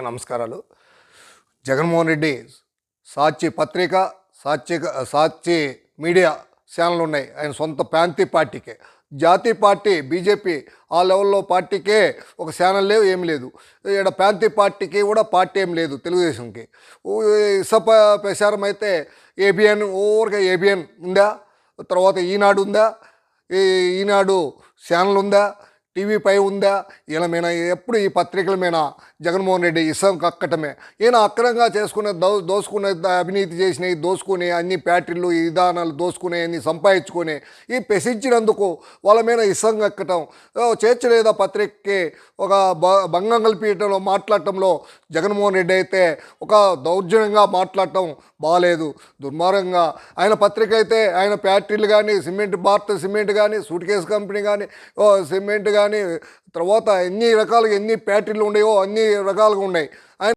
నమస్కారాలు. జగన్మోహన్ రెడ్డి సాక్షి పత్రిక, సాక్షి media channel ఉన్నాయి ఆయన సొంత ప్రాంతీయ పార్టీకే. జాతీయ పార్టీ బీజేపీ ఆ లెవెల్లో పార్టీకే ఒక ఛానల్ లేవు, ఏం లేదు. ఇక్కడ ప్రాంతీయ పార్టీకి కూడా పార్టీ ఏం లేదు తెలుగుదేశంకి. ప్రచారం అయితే ఏబిఎన్ ఊరికే ఏబిఎన్ ఉందా, తర్వాత ఈనాడు ఉందా, ఈనాడు ఛానల్ ఉందా, టీవీ5 ఉందా, ఈయన మీద ఎప్పుడు ఈ పత్రికల మీద జగన్మోహన్ రెడ్డి ఇసం కక్కటమే. ఈయన అక్రమంగా చేసుకునే దోసుకునే అవినీతి చేసినవి దోసుకుని అన్ని ఫ్యాక్టరీలు విధానాలు దోసుకునే అన్ని సంపాదించుకొని ఈ పెసించినందుకు వాళ్ళ మీద ఇసం కక్కటం చేర్చలేదా పత్రికకి ఒక భంగం కల్పించడంలో మాట్లాడటంలో జగన్మోహన్ రెడ్డి అయితే ఒక దౌర్జన్యంగా మాట్లాడటం బాగాలేదు, దుర్మార్గంగా. ఆయన పత్రిక అయితే ఆయన ఫ్యాక్టరీలు కానీ భారత సిమెంట్ కానీ సూట్ కేసు కంపెనీ కానీ సిమెంట్ కానీ తర్వాత ఎన్ని రకాలుగా ఎన్ని ఫ్యాక్టరీలు ఉన్నాయో అన్ని రకాలుగా ఉన్నాయి. ఆయన